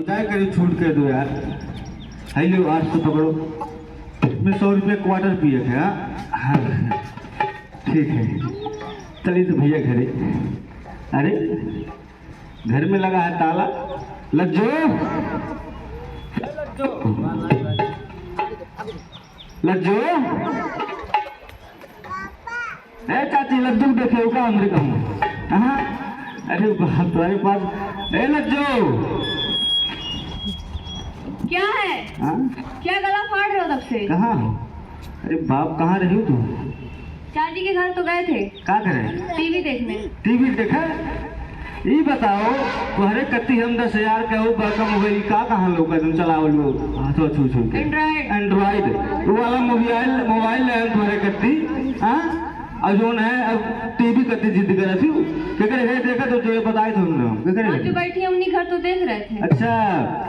जाए करीब छूट कर दो यार। है लो 800 पकड़ो। मैं 100 रुपये क्वार्टर पिए थे। हाँ ठीक है। चलिए तो भैया घरे। अरे घर में लगा है ताला। लज्जो लज्जो चाची लड्डू देखे का अंदर कहूँ। हाँ अरे तुम्हारे पास लज्जो क्या है? हाँ? क्या गला फाड़ रहे हो तब से? कहाँ? अरे बाप कहाँ रही हो तुम? चाची के घर तो गए थे। क्या करे? टीवी देखने। टीवी देखा? ये बताओ तुम्हारे कत्ती हम 10,000 के हो बड़का मोबाइल का कहाँ लोग तुम चलाओ लोग हाथों छू छू के? एंड्रॉइड वो वाला मोबाइल है तुम्हारे कत्ती। हाँ और जो है अब टीवी कत्ती जिद करा थी क्या करे है देखा तो जो बताए थे उन्होंने क्या करे जो बैठी हमनी घर तो देख रहे थे। अच्छा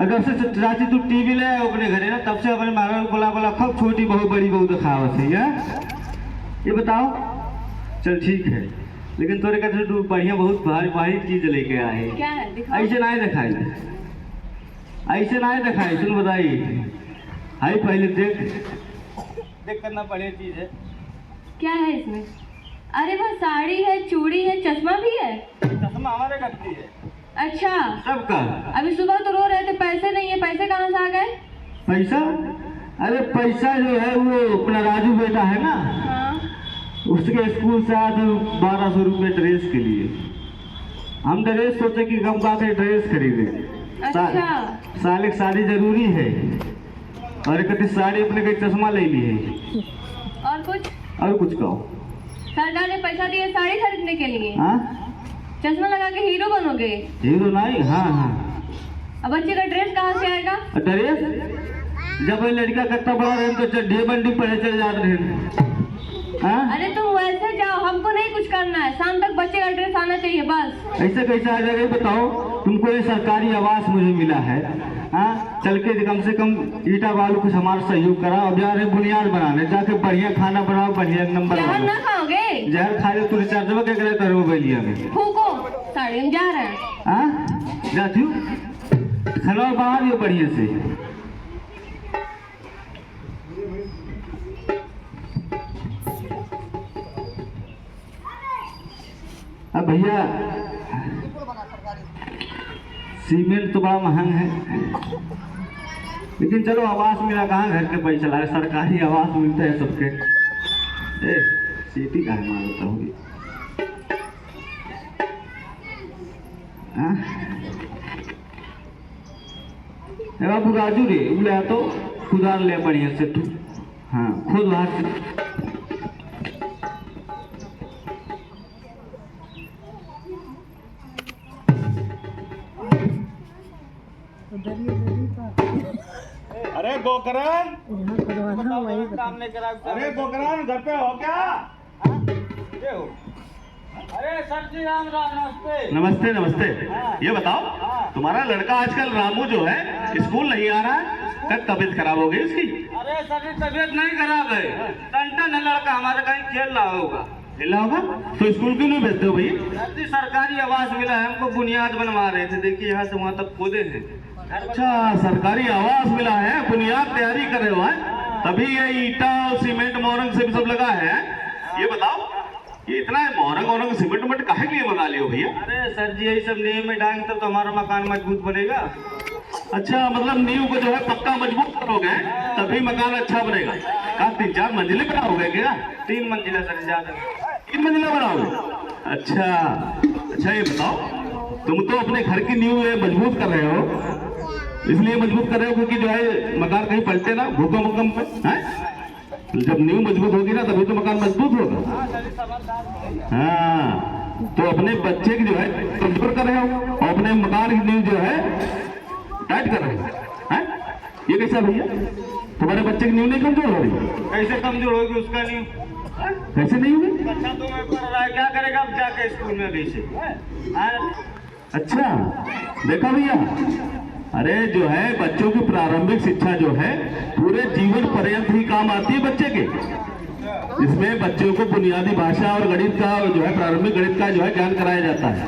अगर से चाची तू टीवी ले अपने घरे ना तब से अपने मारा बोला खूब छोटी बहु बड़ी बहु दिखावत है ये बताओ। चल ठीक है लेकिन तोरे का तू बढ़िया बहुत भारी चीज लेके आए। क्या है? दिखाओ। ऐसे ना दिखाई ऐसे ना दिखाई सुन बताई हाई पहले देख करना बढ़िया चीज है। क्या है इसमें? अरे वह साड़ी है चूड़ी है चश्मा भी है। चश्मा हमारे करती है। अच्छा सबका। अभी सुबह तो रो रहे थे पैसे नहीं है, पैसे कहाँ से आ गए? पैसा? अरे पैसा जो है वो अपना राजू बेटा है ना। हाँ। उसके स्कूल से आया था 1200 रुपये ड्रेस के लिए। हम ड्रेस सोचे कि कम का ड्रेस खरीदे। अच्छा साले की शादी जरूरी है और एक साड़ी अपने के चश्मा ले ली है। और कुछ कहो। सरकार ने पैसा दिया साड़ी खरीदने के लिए। हाँ चश्मा लगा के हीरो बनोगे? हीरो नहीं। हाँ हाँ अब बच्चे का ड्रेस कहाँ से आएगा? ड्रेस जब लड़का कत्ता बड़ा रहे तो चड्ढी बंडी पहले चल जाते रहे। हाँ? अरे तुम वैसे जाओ हमको नहीं कुछ करना है, शाम तक बच्चे का ड्रेस आना चाहिए बस। ऐसे कैसे आ जाएगा बताओ? तुमको ये सरकारी आवास मुझे मिला है। हाँ चल के कम से कम ईटा वालों कुछ हमारा सहयोग करा और जा रहे बुनियाद बनाने जाके बढ़िया खाना बनाओ बढ़िया नंबर। जहर ना खाओगे? जहर खा लो तू रिचार्ज क्या करे करो मोबाइलिया में फूको साड़ी हम जा रहे हैं। हाँ जाती हूँ खाना बना दियो बढ़िया से। अब भैया सीमेंट तो बड़ा महंगा है लेकिन चलो आवास मिला कहाँ घर के पैसा ला सरकारी आवास मिलता है सबके। सीटी कहाँ मारता होगी? बाबू राजू रे बोले तो खुदार ले बढ़िया से तू। हाँ खुद बाहर से अरे गोकरण अरे गोकरण घर पे हो क्या? अरे सर जी राम राम नमस्ते। नमस्ते नमस्ते। ये बताओ तुम्हारा लड़का आजकल रामू जो है स्कूल नहीं आ रहा है, कब तबीयत खराब हो गई उसकी? अरे सर जी तबीयत नहीं खराब है, टन है लड़का हमारा कहीं खेल रहा होगा। खेल रहा होगा तो स्कूल क्यों नहीं भेजते हो भैया? सर जी सरकारी आवास मिला है हमको, बुनियाद बनवा रहे थे, देखिए यहाँ से वहाँ तक खोदे हैं। अच्छा सरकारी आवास मिला है, बुनियाद तैयारी कर रहे हो तभी ये ईटा सीमेंट मोरंग से भी सब लगा है। ये बताओ ये इतना मोरंग सीमेंट उमेंट काहे के लिए मंगा लियो भैया? अरे सर जी यही सब नींव में डालेंगे तब तो हमारा मकान मजबूत बनेगा। अच्छा मतलब नींव को जो है पक्का मजबूत करोगे तभी मकान अच्छा बनेगा। कहा 3-4 मंजिले बनाओगे क्या? 3 मंजिला सर ज्यादा। 3 मंजिला बनाओगे? अच्छा ये बताओ तुम तो अपने घर की नींव मजबूत कर रहे हो, इसलिए मजबूत कर रहे हो क्योंकि जो है मकान कहीं पलटे ना भूकंप पे है। जब नींव मजबूत होगी ना तभी तो मकान मजबूत होगा। हाँ तो अपने बच्चे की जो है कमजोर कर रहे हो और अपने मकान की नींव जो है टाइट कर रहे हो। ये कैसा भैया? तुम्हारे बच्चे की नींव नहीं कमजोर हो रही? कैसे कमजोर होगी उसका नींव? कैसे नहीं होगी? अच्छा तो मैं पढ़ रहा है क्या करेगा अब जाके स्कूल में कैसे? अच्छा देखा भैया, अरे जो है बच्चों की प्रारंभिक शिक्षा जो है पूरे जीवन पर्यंत ही काम आती है बच्चे के। इसमें बच्चों को बुनियादी भाषा और गणित का जो है प्रारंभिक गणित का जो है ज्ञान कराया जाता है।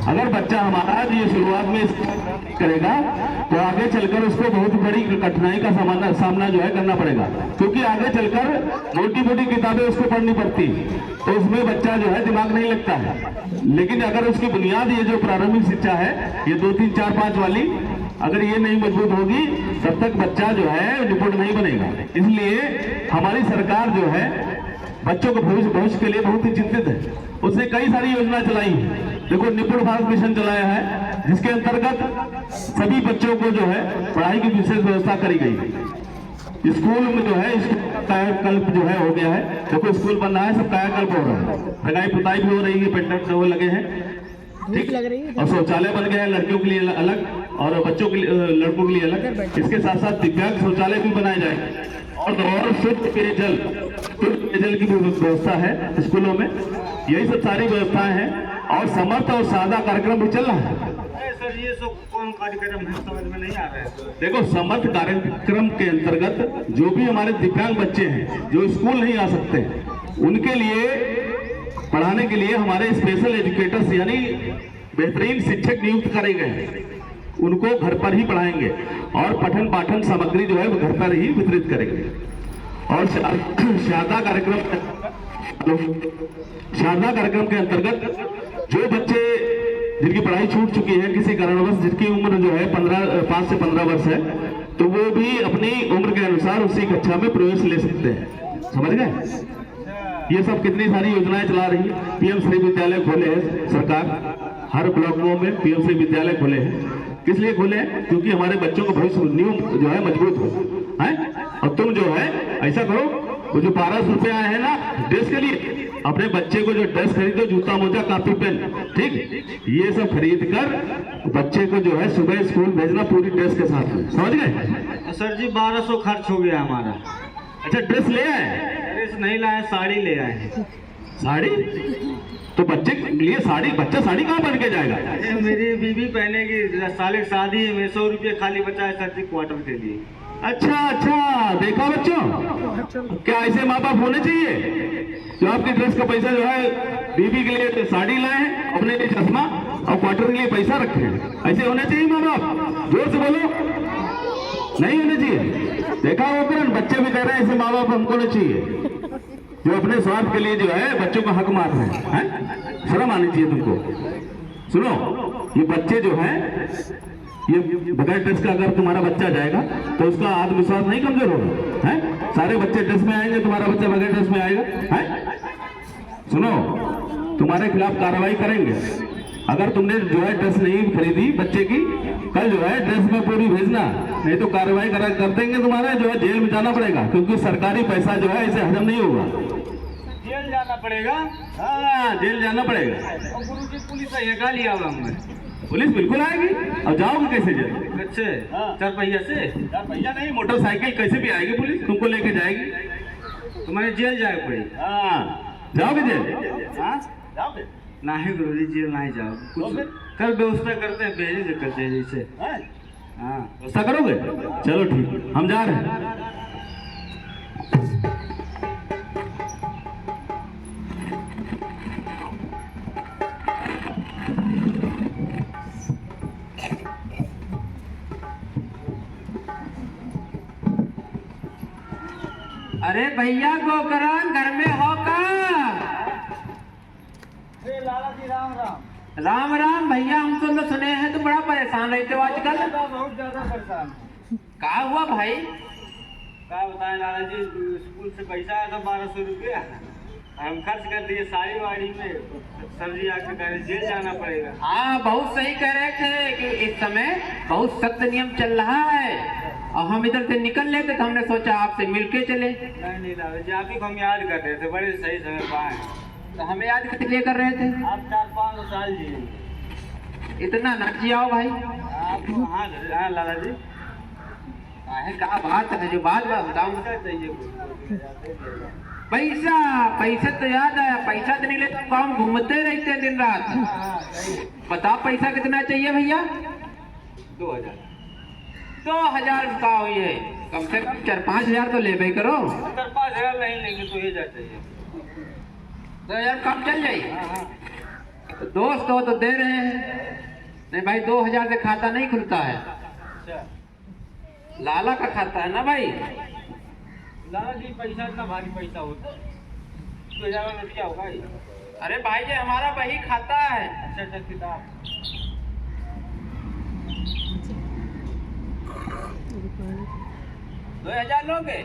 अगर बच्चा हमारा ये शुरुआत में करेगा तो आगे चलकर उसको बहुत बड़ी कठिनाई का सामना जो है करना पड़ेगा, क्योंकि आगे चलकर मोटी मोटी किताबें उसको पढ़नी पड़ती, तो उसमें बच्चा जो है दिमाग नहीं लगता है। लेकिन अगर उसकी बुनियाद ये जो प्रारंभिक शिक्षा है, ये 2, 3, 4, 5 वाली, अगर ये नहीं मजबूत होगी तब तक बच्चा जो है निपुण नहीं बनेगा। इसलिए हमारी सरकार जो है बच्चों के भविष्य के लिए बहुत ही चिंतित है। उसने कई सारी योजना चलाई है। देखो, निपुण भारत मिशन चलाया है, जिसके अंतर्गत सभी बच्चों को जो है पढ़ाई की विशेष व्यवस्था करी गई है। स्कूल में जो है कायाकल्प जो है हो गया है। देखो, स्कूल बन रहा है, सब कायाकल्प हो रहा है, रंगाई पुताई भी हो रही है, पेंट वो लगे हैं, ठीक, और शौचालय बन गया है लड़कियों के लिए अलग और बच्चों के लिए लड़कों के लिए अलग। इसके साथ साथ दिव्यांग शौचालय भी बनाए जाएंगे और शुद्ध पेयजल की भी व्यवस्था है स्कूलों में। यही सब सारी व्यवस्थाएं हैं और समर्थ और सादा कार्यक्रम भी चल रहा है। सर, ये सब कौन कार्यक्रम है, समझ में नहीं आ रहा है। देखो, समर्थ कार्यक्रम के अंतर्गत जो भी हमारे दिव्यांग बच्चे हैं जो स्कूल नहीं आ सकते, उनके लिए पढ़ाने के लिए हमारे स्पेशल एजुकेटर्स यानी बेहतरीन शिक्षक नियुक्त करे गए हैं। उनको घर पर ही पढ़ाएंगे और पठन पाठन सामग्री जो है वो घर पर ही वितरित करेंगे। और शारदा कार्यक्रम के अंतर्गत जो बच्चे जिनकी पढ़ाई छूट चुकी है किसी कारणवश, जिनकी उम्र जो है 5 से 15 वर्ष है, तो वो भी अपनी उम्र के अनुसार उसी कक्षा में प्रवेश ले सकते हैं। समझ गए? ये सब कितनी सारी योजनाएं चला रही है। पीएम श्री विद्यालय खोले हैं सरकार, हर ब्लॉकों में पीएम श्री विद्यालय खोले हैं। किस लिए खोले हैं? क्योंकि हमारे बच्चों का भविष्य न्यू जो है मजबूत हो है। और तुम जो है ऐसा करो, वो जो 1200 रुपये आए हैं ना ड्रेस के लिए, अपने बच्चे को जो ड्रेस खरीदो, जूता मोजा कापी पेन, ठीक, ये सब खरीद कर बच्चे को जो है सुबह स्कूल भेजना पूरी ड्रेस के साथ में। समझ गए? सर जी, 1200 खर्च हो गया हमारा। अच्छा, ड्रेस ले आए? ड्रेस नहीं लाए, साड़ी ले आए हैं। साड़ी? तो बच्चे के लिए साड़ी, बच्चा साड़ी कहाँ पहन के जाएगा? मेरी बीवी पहनेगी, साले की शादी है, मैं 100 रुपये खाली बचा है सर जी क्वार्टर के लिए। अच्छा, देखा बच्चों, क्या ऐसे माँ बाप होने चाहिए जो आपकी ड्रेस का पैसा जो है बीबी के लिए साड़ी लाए हैं, अपने लिए चश्मा और क्वार्टर के लिए पैसा रखे हैं? ऐसे होने चाहिए माँ बाप? जोर से बोलो, नहीं होने चाहिए। देखा वो करण, बच्चे भी कह रहे हैं ऐसे माँ बाप हमको नहीं चाहिए जो अपने स्वार्थ के लिए जो है बच्चों का हक मार रहे हैं। शर्म आनी चाहिए तुमको। सुनो, ये बच्चे जो हैं, ये बगैर ड्रेस का अगर तुम्हारा बच्चा जाएगा तो उसका आत्मविश्वास नहीं कमजोर होगा है? सारे बच्चे ड्रेस में आएंगे, तुम्हारा बच्चा बगैर ड्रेस में आएगा है? सुनो, तुम्हारे खिलाफ कार्रवाई करेंगे अगर तुमने जो है ड्रेस नहीं खरीदी बच्चे की। कल जो है ड्रेस में पूरी भेजना, नहीं तो कार्रवाई कर देंगे, तुम्हारा जो है जेल में जाना पड़ेगा, क्योंकि सरकारी पैसा जो है इसे हजम नहीं होगा। जेल जाना पड़ेगा? हाँ, जेल जाना पड़ेगा। गुरुजी, पुलिस आएगा लिया हुआ हमने। पुलिस बिल्कुल आएगी। और जाओगे कैसे जेल? अच्छे, 4 पहिया से? 4 पहिया नहीं, मोटरसाइकिल कैसे भी आएगी पुलिस, तुमको लेके जाएगी। तुम्हारे जेल जाए पड़ी? हाँ, जाओगे जेल? हाँ, जाओगे? नहीं गुरुजी, जेल नहीं जाओ, कुछ कल व्यवस्था करते हैं, भेजेंगे करते हैं जैसे। हाँ, व्यवस्था करोगे? चलो ठीक, हम जा रहे हैं। अरे भैया गोकरण, घर में हो का? लाला जी, राम राम। राम राम भैया, हम तो सुने हैं तुम बड़ा परेशान रहते हो आजकल। बहुत ज्यादा परेशान। क्या हुआ भाई? क्या बताएं लाला जी, स्कूल से पैसा आया था 1200 रुपया, हम खर्च कर दिए साड़ी वाड़ी में। सब्जी आके कह रहे जेल जाना पड़ेगा। हाँ, बहुत सही कह रहे थे कि इस समय बहुत सख्त नियम चल रहा है और हम इधर से निकल लेते तो हमने सोचा आपसे मिलके चले। नहीं लाला जी, आप ही को हम याद कर रहे थे, बड़े सही समय पाए। तो हमें याद कितने कर रहे थे? आप 4-5 साल जी। इतना न जियाओ भाई। आप हाँ लाला जी, क्या बात है, जो बात बताऊँ। पैसा तो याद आया, पैसा तो नहीं लेते, हम घूमते रहते हैं दिन रात। बताओ पैसा कितना चाहिए भैया? 2000। 2000 बताओ, ये कम से कम 4-5 हजार तो ले करो। 4-5 हजार नहीं लेंगे तो ये जा चाहिए। 2000 कम चल जाए। दोस्त हो तो दे रहे हैं। नहीं भाई, 2000 से खाता नहीं खुलता है। अच्छा लाला का खाता है ना भाई। लाला जी पैसा इतना भारी पैसा होता है, 2000 का नोट क्या होगा ये? अरे भाई जी, हमारा वही खाता है। अच्छा अच्छा किताब 2000 लोगे,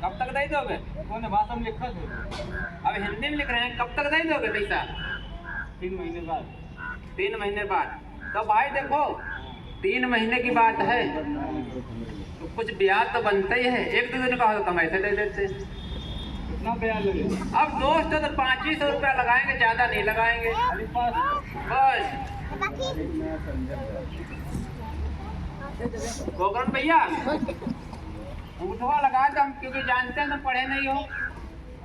कब तक दे दोगे? कौन भाषा में लिखा था? अब हिंदी में लिख रहे हैं, कब तक दे दोगे पैसा? 3 महीने बाद। 3 महीने बाद। तो भाई देखो, 3 महीने की बात है तो कुछ ब्याज तो बनता ही है। 1-2 दिन का हो तो हम ऐसे दे देते। कितना ब्याज लगेगा? अब दोस्त हो तो 2500 रुपया लगाएंगे, ज्यादा नहीं लगाएंगे अरे पास बस। गोकरण भैया, अंगूठा लगा दो हम, क्योंकि जानते हैं तुम पढ़े नहीं हो।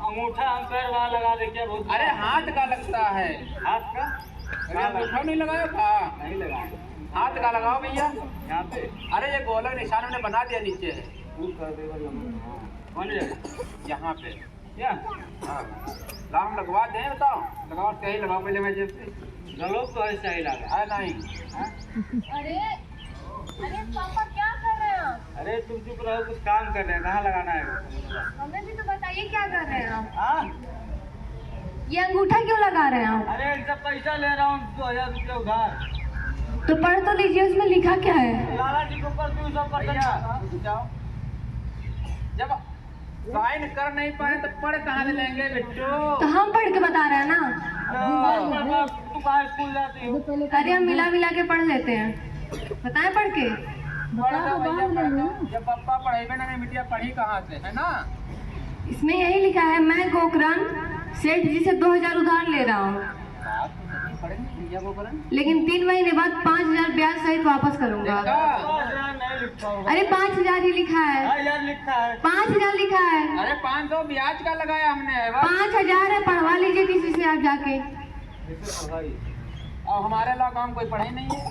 अंगूठा हम पैर वहाँ लगा दे क्या? बहुत अरे हाथ का लगता है। हाथ का? अरे अंगूठा नहीं लगाया था, नहीं लगा हाथ का लगाओ भैया। यहाँ पे अरे ये गोलक निशान हमने बना दिया नीचे है, फूल कर देगा कौन जगह? यहाँ पे। क्या हाँ, लाओ हम लगवा दें, बताओ लगाओ, सही लगाओ पहले मैं जेब से। गलों तो ऐसा ही लगा। है नहीं। अरे अरे पापा क्या कर रहे हैं आप? अरे तुम चुप रहो, कुछ काम कर रहे हैं, कहाँ लगाना है? हमें भी तो बताइए क्या कर रहे हैं आप? हाँ? ये अंगूठा क्यों लगा रहे हैं आप? अरे इनसे पैसा ले रहा हूँ 2000 रुपया उधार। तो पढ़ तो लीजिए, उसमें लिखा क्या है? लाला जी को ऊपर 200% जाओ, जब साइन कर नहीं पाए तो पढ़ कहाँ से लेंगे बिट्टू? तो हम पढ़ के बता रहे हैं ना। तू कहाँ स्कूल जाती हो? अरे हम मिला मिला के पढ़ लेते हैं, बताएं पढ़ के। जब पप्पा पढ़ेगा ना, बिटिया पढ़ी कहाँ से, है ना? इसमें यही लिखा है, मैं गोकरण सेठ जी से 2000 उधार ले रहा हूँ, लेकिन 3 महीने बाद 5000 ब्याज सहित वापस करूंगा। नहीं लिखा होगा। अरे 5000 ही लिखा है, 1000 लिखा है। 5000 लिखा है। अरे 500 ब्याज का लगाया हमने। 5000 है, पढ़वा लीजिए किसी से आप जाके। और हमारे लोग हम कोई पढ़े नहीं है।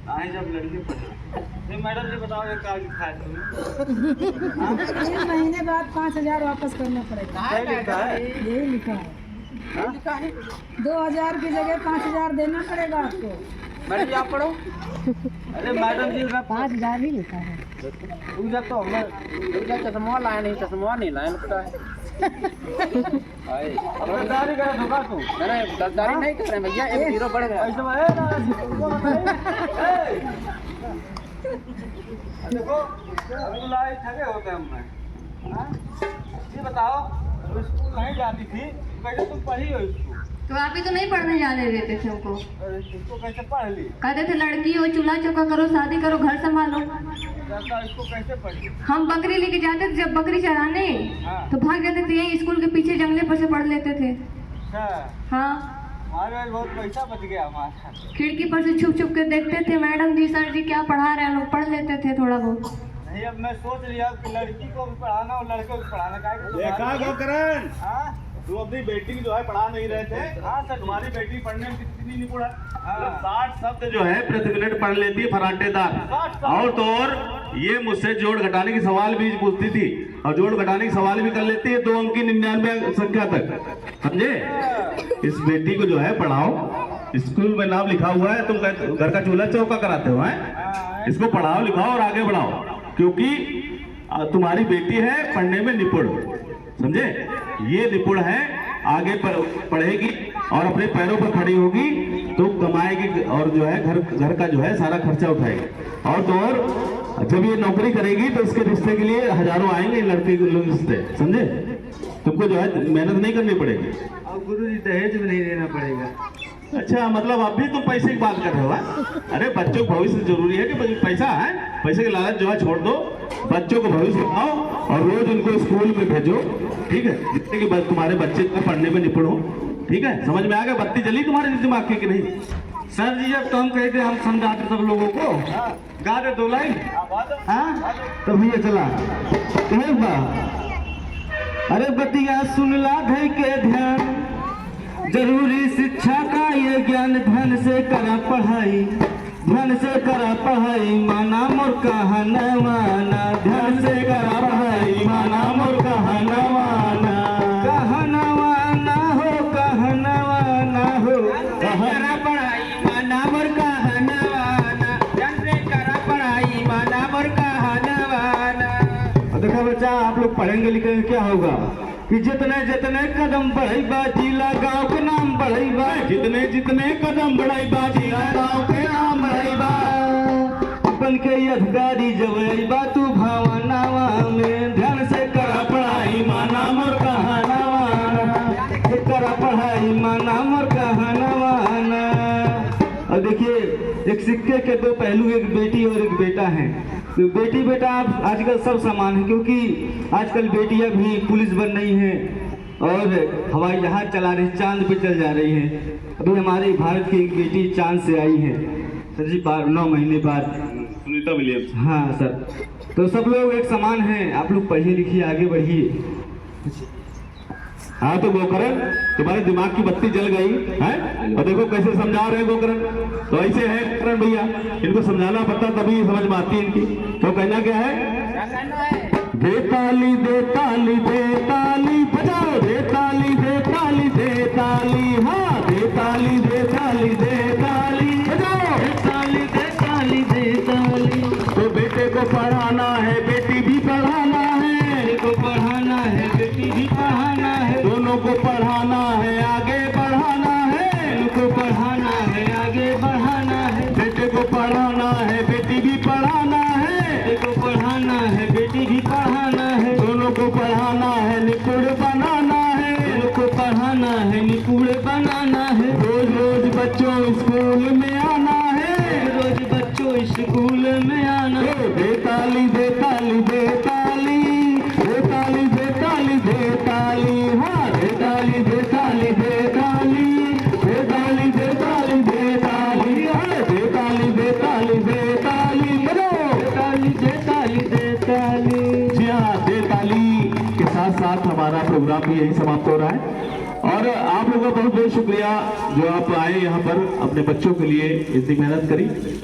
आए जब लड़के पढ़े। ये मैडम जी बताओ, ये क्या लिखा है तुम्हें? 3 महीने बाद 5000 वापस करना पड़ेगा। कहाँ लिखा है? यही लिखा है। लिखा है? 2000 की जगह 5000 देना पड़ेगा आपको। मैडम जी आप पढ़ो। अरे मैडम जी 5000 ही लिखा है। पूजा तो हमें चश्मा लाया नहीं, चश्मा नहीं लाया लगता है। गद्दारी करे धोखा तू। अरे गद्दारी नहीं कर रहे भैया, 1-0 बढ़ गया। ऐसे में देखो अभी लाए ठगे होते हम में। हाँ? ये बताओ, तो स्कूल नहीं जाती थी, कैसे तुम पढ़ी हो स्कूल? तो आप ही तो नहीं पढ़ने जाने देते थे हमको, अरे इसको कैसे पढ़ ली? कहते थे लड़की हो, चूल्हा चौका करो, शादी करो, घर संभालो। जैसा इसको कैसे पढ़ी? हम बकरी लेके जाते थे जब बकरी चराने, हाँ। तो भाग जाते थे, यही स्कूल के पीछे जंगले पर से पढ़ लेते थे। अच्छा, हाँ, हमारे पास बहुत पैसा बच गया हमारा। खिड़की पर से छुप छुप के देखते थे, मैडम जी सर जी क्या पढ़ा रहे हैं, लोग पढ़ लेते थे थोड़ा बहुत। नहीं, अब मैं सोच लिया कि लड़की को भी पढ़ाना और लड़के को भी पढ़ाना। का देखा गोकरण, हाँ तुम अपनी बेटी की जो है पढ़ा नहीं रहे थे। हाँ सर, तुम्हारी बेटी पढ़ने में कितनी निपुण है? हाँ। 60 शब्द जो है प्रति मिनट पढ़ लेती है फराटेदार। 60 शब्द। और तो और ये मुझसे जोड़ घटाने की सवाल भी पूछती थी, और जोड़ घटाने की सवाल भी कर लेती है 2 अंक की 99 संख्या तक। समझे? इस बेटी को जो है पढ़ाओ, स्कूल में नाम लिखा हुआ है, तुम घर का चूल्हा चौका कराते हो हैं? इसको पढ़ाओ लिखाओ और आगे बढ़ाओ, क्योंकि तुम्हारी बेटी है पढ़ने में निपुण। समझे? ये निपुण है, आगे पढ़ेगी और अपने पैरों पर खड़ी होगी तो कमाएगी, और जो है घर का जो है सारा खर्चा उठाएगी। और तो और जब ये नौकरी करेगी तो इसके रिश्ते के लिए हजारों आएंगे लड़के के रिश्ते। समझे? तुमको जो है मेहनत नहीं करनी पड़ेगी। और गुरु जी दहेज में नहीं देना पड़ेगा। अच्छा, मतलब अब भी तुम पैसे की बात कर रहे हो? अरे बच्चों को भविष्य जरूरी है कि पैसा है, पैसे के लालच जो है छोड़ दो, बच्चों को भविष्य बनाओ और रोज उनको स्कूल में भेजो। ठीक है? जिससे कि तुम्हारे बच्चे पढ़ने में निपुण हो। ठीक है? समझ में आ गया? बत्ती जली तुम्हारे दिमाग की कि नहीं? सर जी जब तो हम कहते हम समझाते सब लोगों को, गा दे 2 लाइन। हाँ तो भैया चला अरे बतिया सुनला धई के ध्यान, जरूरी शिक्षा का ये ज्ञान, धन से करा पढ़ाई, धन से करा पढ़ाई, माना मोर कहा न माना, धन से करा पढ़ाई, माना मोर कहा न माना, कहा न माना हो, कहा न माना हो, कहा पढ़ाई, माना मोर कहा बच्चा आप लोग पढ़ेंगे लिखेंगे क्या होगा कि जितने जितने कदम बढ़ई बा जिला गाँव के नाम बढ़ई बा, जितने जितने कदम बढ़ाई बा जिला गाँव के नाम बढ़ाई बा, बन के अधिकारी जब बा तू भावनावा में ध्यान से करा पढ़ाई माना मोर कहानावा, करा पढ़ाई माना मोर कहानावा। और देखिए एक सिक्के के दो पहलू, एक बेटी और एक बेटा है। तो बेटी बेटा आप आजकल सब समान है, क्योंकि आजकल बेटियां भी पुलिस बन रही हैं और हवाई जहाज चला रही, चांद पे चल जा रही हैं। अभी हमारे भारत की एक बेटी चांद से आई है सर जी, 9 महीने बाद। सुनीता विलियम्स। हाँ सर, तो सब लोग एक समान हैं। आप लोग पढ़िए लिखिए, आगे बढ़िए। हाँ तो गोकरण, तुम्हारे दिमाग की बत्ती जल गई है, और देखो कैसे समझा रहे हैं गोकरण। तो ऐसे है गोकरण भैया, इनको समझाना पड़ता तभी समझ में आती है इनकी। तो कहना क्या है? दे ताली दे ताली दे ताली बजाओ, दे ताली दे ताली दे ताली, हाँ दे ताली दे ताली दे ताली बजाओ, दे ताली दे ताली दे ताली। तो बेटे को पढ़ाना है, बेटी भी पढ़ाना है, बेटे को पढ़ाना है, बेटी भी पढ़ाना है, दोनों को पढ़ाना है, आगे बढ़ाना है, इनको पढ़ाना है, आगे बढ़ाना है, बेटे को पढ़ाना है, बेटी भी पढ़ाना है, बेटे को पढ़ाना है, बेटी भी पढ़ाना है, दोनों को पढ़ाना है, निपुण बनाना है, इनको पढ़ाना है, निपुण बनाना है। रोज रोज बच्चों स्कूल में आना है, रोज बच्चों स्कूल में आना है। दे ताली दे ताली दे ताली, दे ताली दे ताली दे ताली, हाँ दे ताली दे ताली दे ताली, दे ताली दे ताली दे ताली, हाँ दे ताली दे ताली दे ताली, बोलो दे ताली दे ताली दे ताली। जी हाँ, दे ताली के साथ साथ हमारा प्रोग्राम भी यही समाप्त हो रहा है। और आप लोगों का बहुत बहुत शुक्रिया जो आप आए यहाँ पर अपने बच्चों के लिए इतनी मेहनत करी।